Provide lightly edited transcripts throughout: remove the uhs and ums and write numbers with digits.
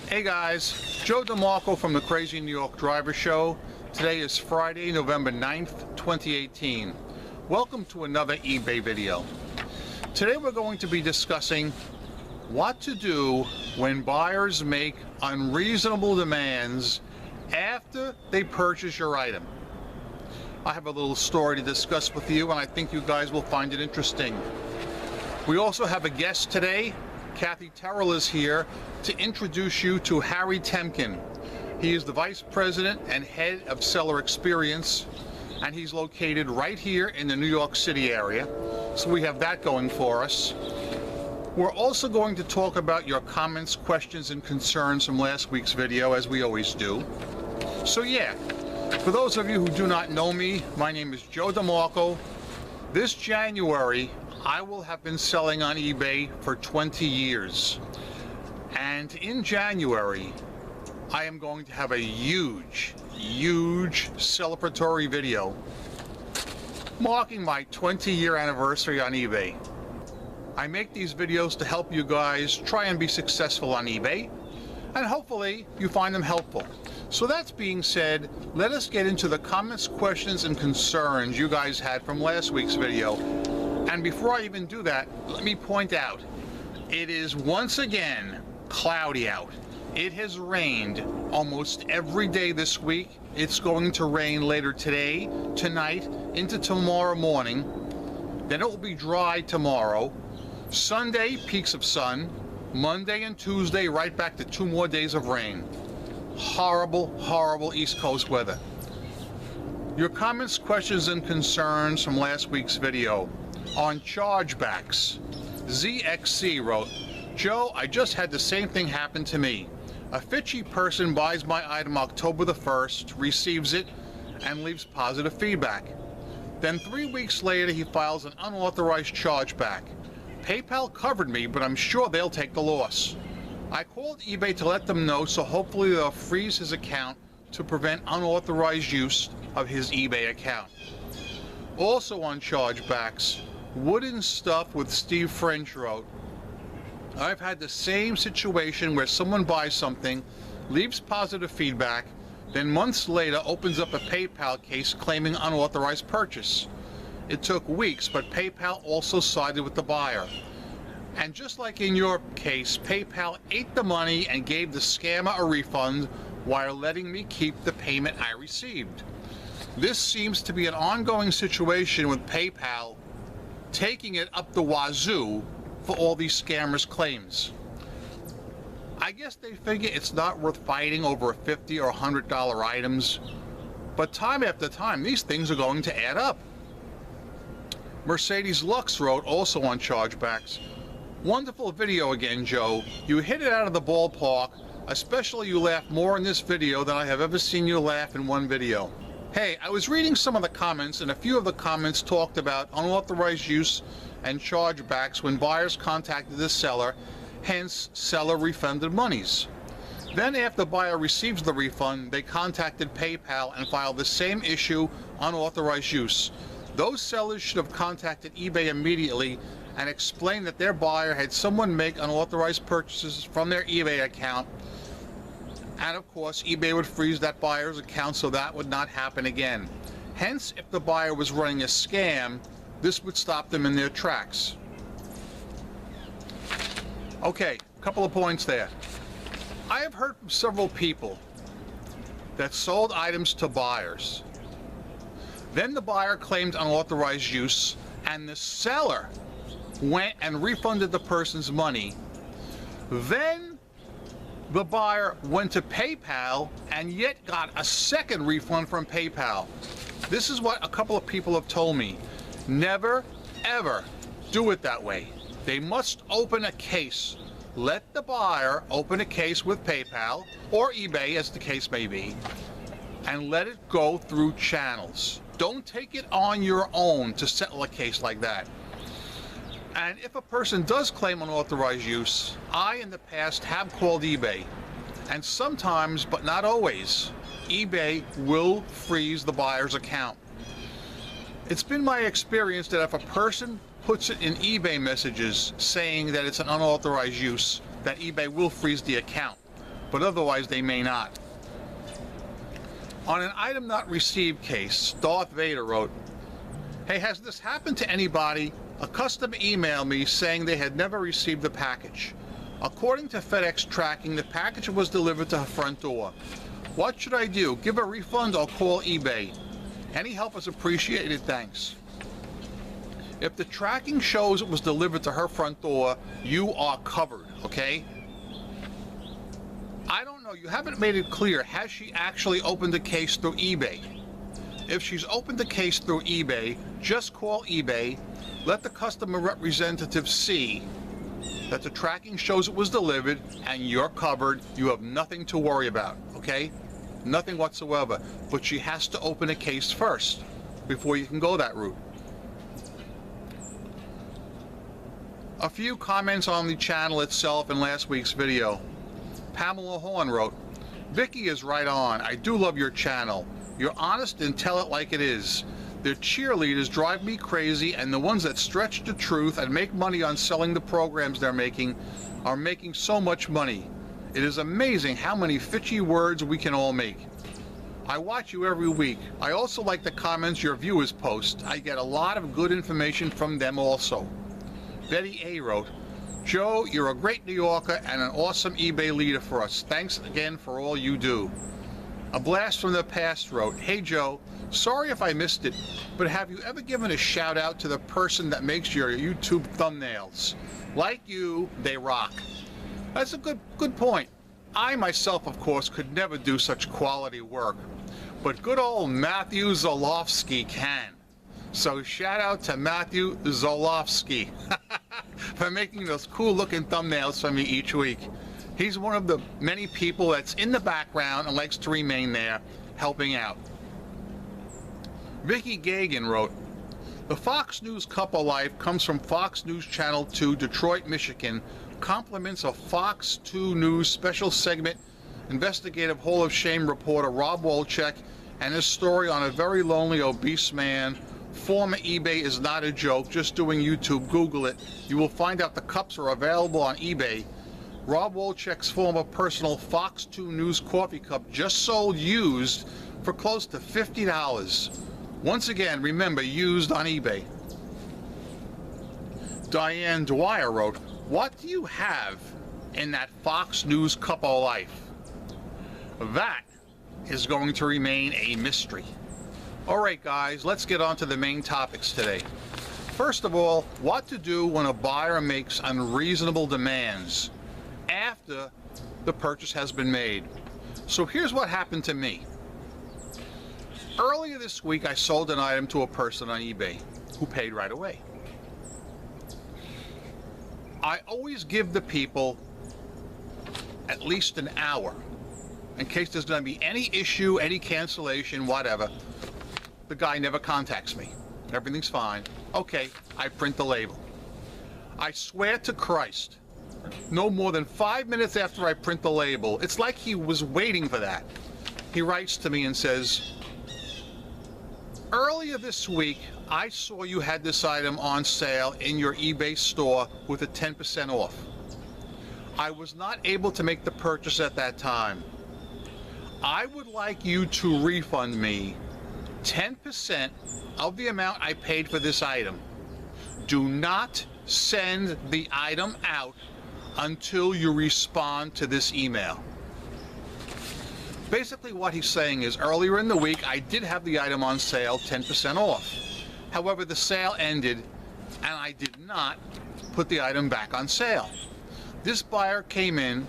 Hey guys, Joe DeMarco from the Crazy New York Driver Show. Today is Friday, November 9th, 2018. Welcome to another eBay video. Today we're going to be discussing what to do when buyers make unreasonable demands after they purchase your item. I have a little story to discuss with you and I think you guys will find it interesting. We also have a guest today. Kathy Terrell is here to introduce you to Harry Temkin. He is the Vice President and Head of Seller Experience, and he's located right here in the New York City area. So we have that going for us. We're also going to talk about your comments, questions, and concerns from last week's video, as we always do. So yeah, for those of you who do not know me, my name is Joe DeMarco. This January, I will have been selling on eBay for 20 years. And in January, I am going to have a huge celebratory video marking my 20-year anniversary on eBay. I make these videos to help you guys try and be successful on eBay, and hopefully you find them helpful. So that's being said, let us get into the comments, questions, and concerns you guys had from last week's video. And before I even do that, let me point out, it is once again cloudy out. It has rained almost every day this week. It's going to rain later today, tonight, into tomorrow morning. Then it will be dry tomorrow. Sunday, peaks of sun. Monday and Tuesday, right back to 2 more days of rain. Horrible East Coast weather. Your comments, questions, and concerns from last week's video on chargebacks. ZXC wrote, Joe, I just had the same thing happen to me. A fitchy person buys my item October the 1st, receives it, and leaves positive feedback. Then 3 weeks later, he files an unauthorized chargeback. PayPal covered me, but I'm sure they'll take the loss. I called eBay to let them know, so hopefully they'll freeze his account to prevent unauthorized use of his eBay account. Also on chargebacks, Wooden Stuff with Steve French wrote, I've had the same situation where someone buys something, leaves positive feedback, then months later opens up a PayPal case claiming unauthorized purchase. It took weeks, but PayPal also sided with the buyer. And just like in your case, PayPal ate the money and gave the scammer a refund while letting me keep the payment I received. This seems to be an ongoing situation with PayPal taking it up the wazoo for all these scammers' claims. I guess they figure it's not worth fighting over $50 or $100 items, but time after time, these things are going to add up. Mercedes Lux wrote, also on chargebacks, wonderful video again, Joe. You hit it out of the ballpark, especially you laugh more in this video than I have ever seen you laugh in one video. Hey, I was reading some of the comments, and a few of the comments talked about unauthorized use and chargebacks when buyers contacted the seller, hence seller refunded monies. Then after buyer receives the refund, they contacted PayPal and filed the same issue, unauthorized use. Those sellers should have contacted eBay immediately and explained that their buyer had someone make unauthorized purchases from their eBay account, and of course eBay would freeze that buyer's account so that would not happen again. Hence, if the buyer was running a scam, this would stop them in their tracks. Okay, a couple of points there. I have heard from several people that sold items to buyers. Then the buyer claimed unauthorized use, and the seller went and refunded the person's money. Then the buyer went to PayPal and yet got a second refund from PayPal. This is what a couple of people have told me. Never, ever do it that way. They must open a case. Let the buyer open a case with PayPal or eBay, as the case may be, and let it go through channels. Don't take it on your own to settle a case like that. And if a person does claim unauthorized use, I in the past have called eBay, and sometimes, but not always, eBay will freeze the buyer's account. It's been my experience that if a person puts it in eBay messages saying that it's an unauthorized use, that eBay will freeze the account, but otherwise they may not. On an item not received case, Darth Vader wrote, "Hey, has this happened to anybody? A customer emailed me saying they had never received the package. According to FedEx tracking, the package was delivered to her front door. What should I do? Give a refund or call eBay? Any help is appreciated, thanks." If the tracking shows it was delivered to her front door, you are covered, okay? I don't know, you haven't made it clear. Has she actually opened the case through eBay? If she's opened the case through eBay, just call eBay, let the customer representative see that the tracking shows it was delivered and you're covered. You have nothing to worry about, okay? Nothing whatsoever. But she has to open a case first before you can go that route. A few comments on the channel itself in last week's video. Pamela Horn wrote, "Vicky is right on. I do love your channel. You're honest and tell it like it is. The cheerleaders drive me crazy, and the ones that stretch the truth and make money on selling the programs they're making are making so much money. It is amazing how many fitchy words we can all make. I watch you every week. I also like the comments your viewers post. I get a lot of good information from them also." Betty A wrote, "Joe, you're a great New Yorker and an awesome eBay leader for us. Thanks again for all you do." A Blast from the Past wrote, "Hey Joe, sorry if I missed it, but have you ever given a shout out to the person that makes your YouTube thumbnails? Like you, they rock." That's a good point. I myself, of course, could never do such quality work, but good old Matthew Zolofsky can. So shout out to Matthew Zolofsky for making those cool looking thumbnails for me each week. He's one of the many people that's in the background and likes to remain there, helping out. Vicky Gagan wrote, "The Fox News Cup of Life comes from Fox News Channel 2, Detroit, Michigan. Compliments of Fox 2 News special segment, investigative Hall of Shame reporter Rob Wolchek and his story on a very lonely obese man. Former eBay is not a joke. Just doing YouTube, Google it. You will find out the cups are available on eBay. Rob Wolchek's former personal Fox 2 News coffee cup just sold used for close to $50. Once again, remember, used on eBay." Diane Dwyer wrote, "What do you have in that Fox News Cup of Life?" That is going to remain a mystery. Alright guys, let's get on to the main topics today. First of all, what to do when a buyer makes unreasonable demands after the purchase has been made. So here's what happened to me. Earlier this week I sold an item to a person on eBay who paid right away. I always give the people at least an hour in case there's going to be any issue, any cancellation, whatever. The guy never contacts me. Everything's fine. Okay, I print the label. I swear to Christ, no more than 5 minutes after I print the label, it's like he was waiting for that. He writes to me and says, "Earlier this week, I saw you had this item on sale in your eBay store with a 10% off. I was not able to make the purchase at that time. I would like you to refund me 10% of the amount I paid for this item. Do not send the item out until you respond to this email." Basically what he's saying is, earlier in the week I did have the item on sale 10% off. However, the sale ended and I did not put the item back on sale. This buyer came in,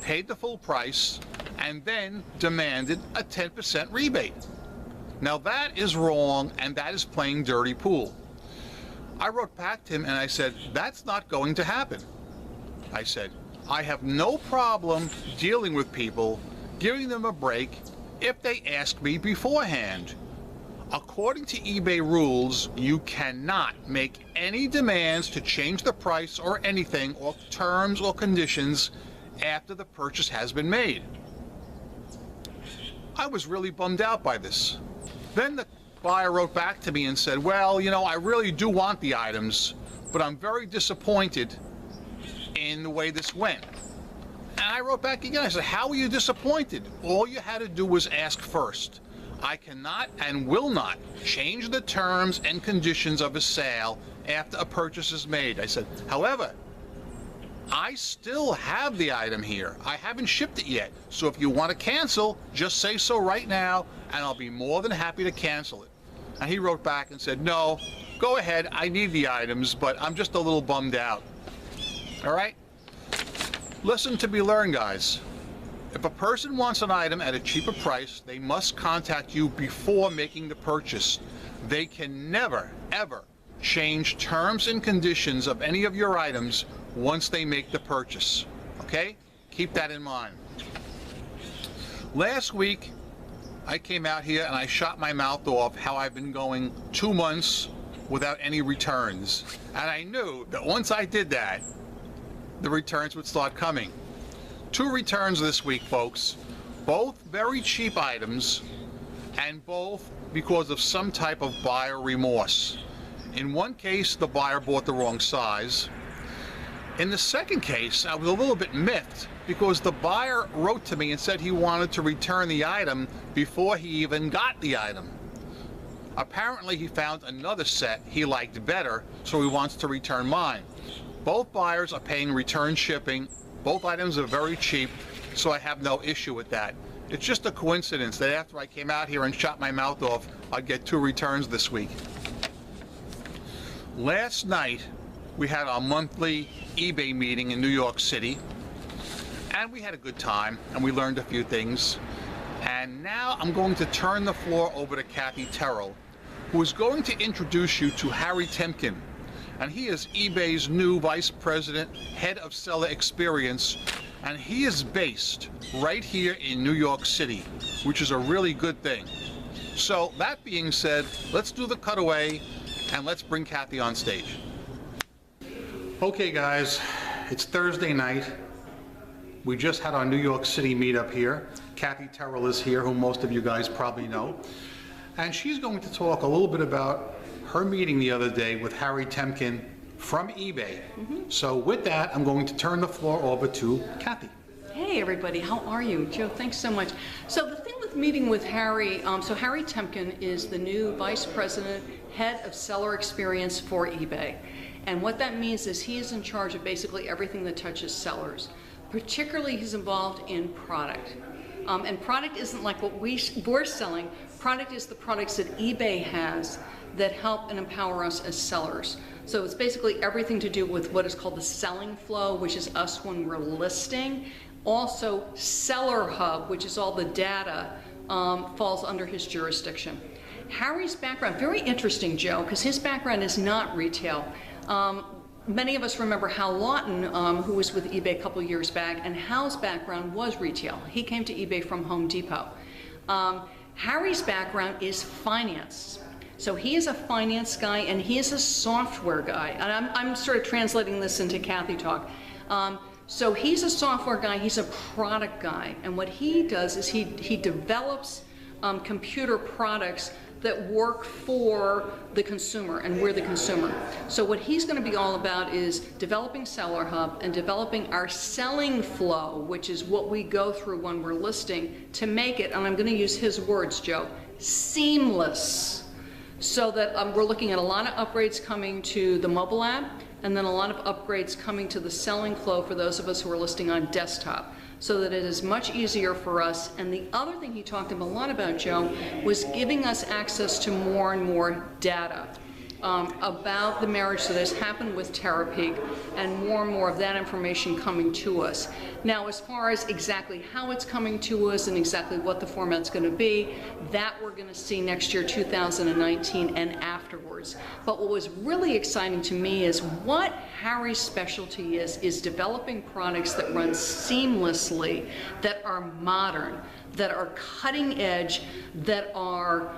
paid the full price, and then demanded a 10% rebate. Now that is wrong, and that is playing dirty pool. I wrote back to him and I said, "That's not going to happen." I said, "I have no problem dealing with people, giving them a break if they ask me beforehand. According to eBay rules, you cannot make any demands to change the price or anything, or terms or conditions after the purchase has been made." I was really bummed out by this. Then the buyer wrote back to me and said, well, you know, I really do want the items, but I'm very disappointed in the way this went. And I wrote back again. I said, how are you disappointed? All you had to do was ask first. I cannot and will not change the terms and conditions of a sale after a purchase is made. I said, however, I still have the item here. I haven't shipped it yet. So if you want to cancel, just say so right now, and I'll be more than happy to cancel it. And he wrote back and said, no, go ahead. I need the items, but I'm just a little bummed out. All right? Lesson to be learned, guys. If a person wants an item at a cheaper price, they must contact you before making the purchase. They can never, ever change terms and conditions of any of your items once they make the purchase. Okay? Keep that in mind. Last week, I came out here and I shot my mouth off how I've been going 2 months without any returns. And I knew that once I did that, the returns would start coming. 2 returns this week, folks. Both very cheap items, and both because of some type of buyer remorse. In one case, the buyer bought the wrong size. In the second case, I was a little bit miffed because the buyer wrote to me and said he wanted to return the item before he even got the item. Apparently, he found another set he liked better, so he wants to return mine. Both buyers are paying return shipping. Both items are very cheap, so I have no issue with that. It's just a coincidence that after I came out here and shot my mouth off, I'd get 2 returns this week. Last night, we had our monthly eBay meeting in New York City, and we had a good time, and we learned a few things. And now I'm going to turn the floor over to Kathy Terrell, who is going to introduce you to Harry Temkin. And he is eBay's new Vice President, Head of Seller Experience, and he is based right here in New York City, which is a really good thing. So that being said, let's do the cutaway and let's bring Kathy on stage. Okay guys, it's Thursday night. We just had our New York City meetup here. Kathy Terrell is here, who most of you guys probably know. And she's going to talk a little bit about her meeting the other day with Harry Temkin from eBay. So with that, I'm going to turn the floor over to Kathy. Hey everybody, how are you? Joe, thanks so much. So the thing with meeting with Harry, so Harry Temkin is the new Vice President, Head of Seller Experience for eBay. And what that means is he is in charge of basically everything that touches sellers. Particularly he's involved in product. And product isn't like what we're selling. Product is the products that eBay has that help and empower us as sellers. So it's basically everything to do with what is called the selling flow, which is us when we're listing. Also, Seller Hub, which is all the data, falls under his jurisdiction. Harry's background, very interesting, Joe, because his background is not retail. Many of us remember Hal Lawton, who was with eBay a couple years back, and Hal's background was retail. He came to eBay from Home Depot. Harry's background is finance. So he is a finance guy and he is a software guy. And I'm sort of translating this into Kathy talk. So he's a software guy, he's a product guy. And what he does is he develops computer products that work for the consumer, and we're the consumer. So what he's going to be all about is developing Seller Hub and developing our selling flow, which is what we go through when we're listing, to make it, and I'm going to use his words, Joe, seamless. So that we're looking at a lot of upgrades coming to the mobile app, and then a lot of upgrades coming to the selling flow for those of us who are listing on desktop, so that it is much easier for us. And the other thing he talked a lot about, Joe, was giving us access to more and more data about the marriage that has happened with Terapeak, and more of that information coming to us. Now, as far as exactly how it's coming to us and exactly what the format's going to be, that we're going to see next year, 2019 and afterwards. But what was really exciting to me is what Harry's specialty is developing products that run seamlessly, that are modern, that are cutting edge, that are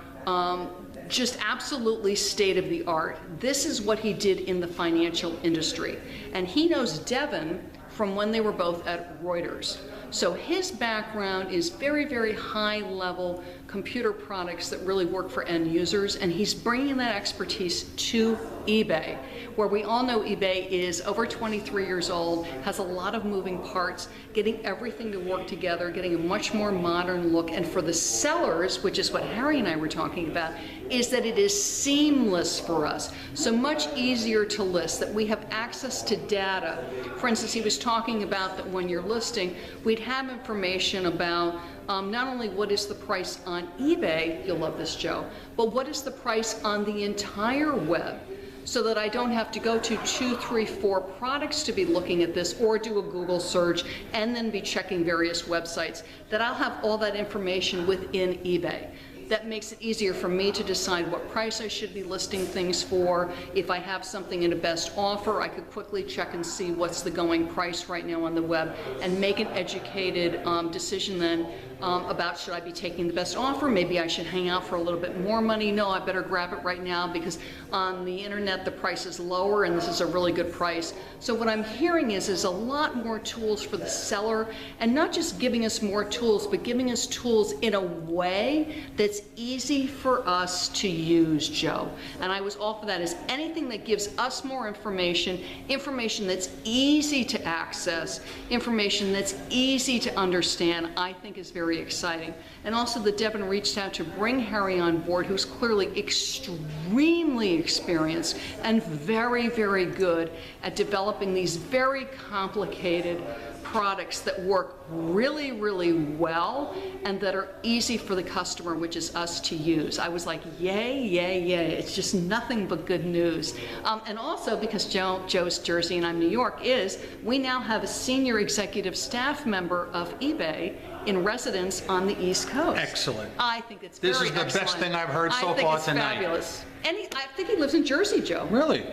just absolutely state of the art. This is what he did in the financial industry. And he knows Devin from when they were both at Reuters. So his background is very, very high level computer products that really work for end users, and he's bringing that expertise to eBay, where we all know eBay is over 23 years old, has a lot of moving parts, getting everything to work together, getting a much more modern look. And for the sellers, which is what Harry and I were talking about, is that it is seamless for us. So much easier to list, that we have access to data. For instance, he was talking about that when you're listing, we'd have information about not only what is the price on eBay, you'll love this, Joe, but what is the price on the entire web, so that I don't have to go to 2, 3, 4 products to be looking at this, or do a Google search and then be checking various websites, that I'll have all that information within eBay. That makes it easier for me to decide what price I should be listing things for. If I have something in a best offer, I could quickly check and see what's the going price right now on the web, and make an educated decision then about, should I be taking the best offer? Maybe I should hang out for a little bit more money. No, I better grab it right now because on the internet the price is lower and this is a really good price. So what I'm hearing is a lot more tools for the seller, and not just giving us more tools, but giving us tools in a way that's easy for us to use, Joe. And I was all for that. Is anything that gives us more information, information that's easy to access, information that's easy to understand, I think is very exciting. And also that Devin reached out to bring Harry on board, who's clearly extremely experienced and very, very good at developing these very complicated products that work really, really well and that are easy for the customer, which is us, to use. I was like, yay, yay, yay. It's just nothing but good news. And also, because Joe's Jersey and I'm New York, is we now have a senior executive staff member of eBay in residence on the East Coast. Excellent. I think it's very excellent. This is the best thing I've heard so far tonight. I think it's fabulous. And I think he lives in Jersey, Joe. Really?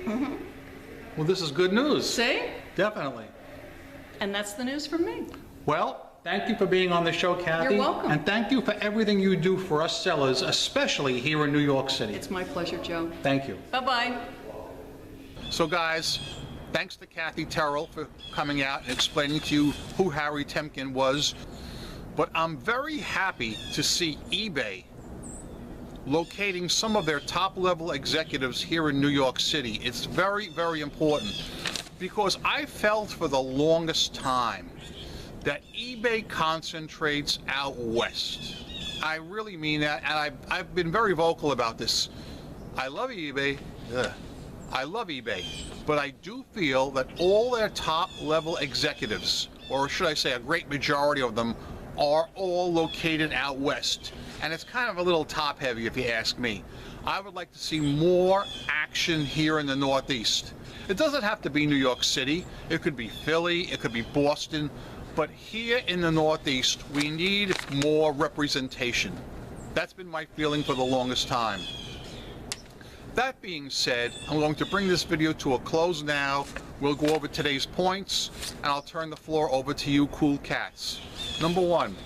Mm-hmm. Well, this is good news. See? Definitely. And that's the news from me. Well, thank you for being on the show, Kathy. You're welcome. And thank you for everything you do for us sellers, especially here in New York City. It's my pleasure, Joe. Thank you. Bye-bye. So guys, thanks to Kathy Terrell for coming out and explaining to you who Harry Temkin was. But I'm very happy to see eBay locating some of their top-level executives here in New York City. It's very, very important, because I felt for the longest time that eBay concentrates out west. I really mean that, and I've been very vocal about this. I love eBay. I love eBay, but I do feel that all their top-level executives, or should I say a great majority of them, are all located out west. And it's kind of a little top-heavy, if you ask me. I would like to see more action here in the Northeast. It doesn't have to be New York City. It could be Philly, it could be Boston, but here in the Northeast, we need more representation. That's been my feeling for the longest time. That being said, I'm going to bring this video to a close now. We'll go over today's points, and I'll turn the floor over to you cool cats. Number one,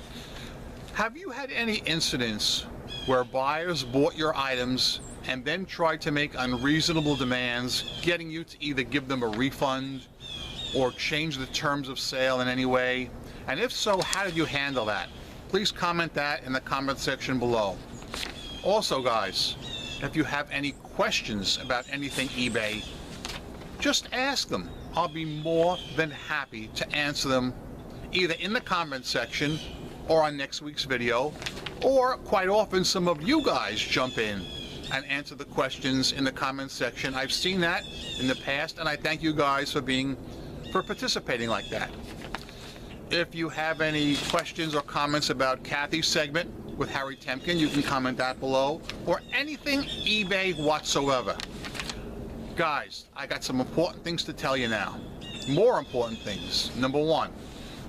have you had any incidents where buyers bought your items and then tried to make unreasonable demands, getting you to either give them a refund or change the terms of sale in any way? And if so, how did you handle that? Please comment that in the comment section below. Also, guys, if you have any questions about anything eBay, just ask them. I'll be more than happy to answer them either in the comment section or on next week's video, or quite often some of you guys jump in and answer the questions in the comment section. I've seen that in the past, and I thank you guys for participating like that. If you have any questions or comments about Kathy's segment with Harry Temkin, you can comment that below, or anything eBay whatsoever. Guys, I got some important things to tell you now. More important things. Number one,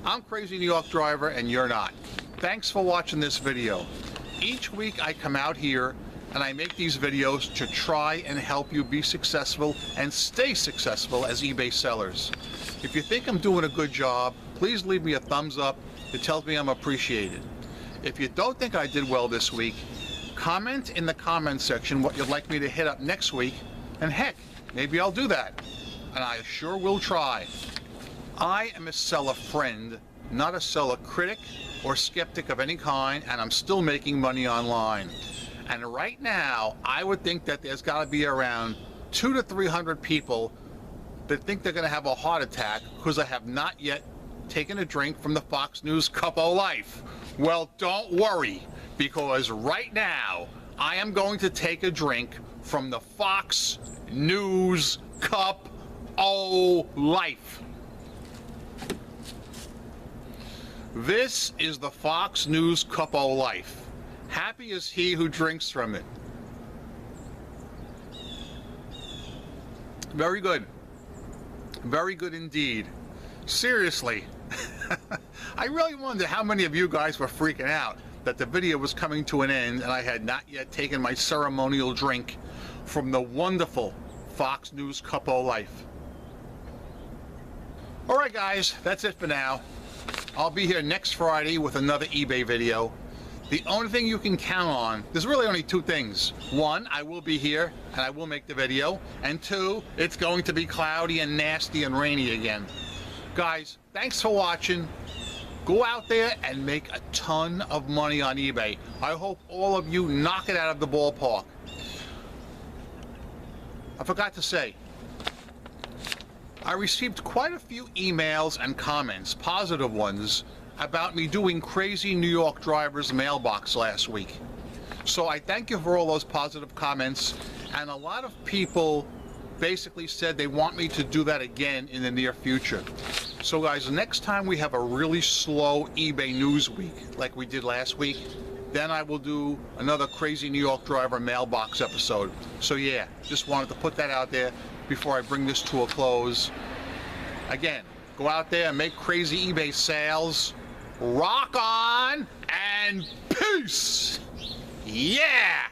I'm Crazy New York Driver and you're not. Thanks for watching this video. Each week I come out here and I make these videos to try and help you be successful and stay successful as eBay sellers. If you think I'm doing a good job, please leave me a thumbs up. It tells me I'm appreciated. If you don't think I did well this week, comment in the comment section what you'd like me to hit up next week, and heck, maybe I'll do that. And I sure will try. I am a seller friend, not a seller critic or skeptic of any kind, and I'm still making money online. And right now, I would think that there's got to be around 200 to 300 people that think they're going to have a heart attack because I have not yet taken a drink from the Fox News Cup of Life. Well, don't worry, because right now, I am going to take a drink from the Fox News Cup of Life. This is the Fox News Cup of Life. Happy is he who drinks from it. Very good. Very good indeed. Seriously. I really wonder how many of you guys were freaking out that the video was coming to an end and I had not yet taken my ceremonial drink from the wonderful Fox News Cup of Life. Alright guys, that's it for now. I'll be here next Friday with another eBay video. The only thing you can count on, there's really only two things. One, I will be here and I will make the video. And two, it's going to be cloudy and nasty and rainy again. Guys, thanks for watching. Go out there and make a ton of money on eBay. I hope all of you knock it out of the ballpark. I forgot to say, I received quite a few emails and comments, positive ones, about me doing Crazy New York Drivers mailbox last week. So I thank you for all those positive comments, and a lot of people basically said they want me to do that again in the near future. So guys, next time we have a really slow eBay news week like we did last week, then I will do another Crazy New York Driver mailbox episode. So yeah, just wanted to put that out there before I bring this to a close. Again, go out there and make crazy eBay sales. Rock on and peace! Yeah!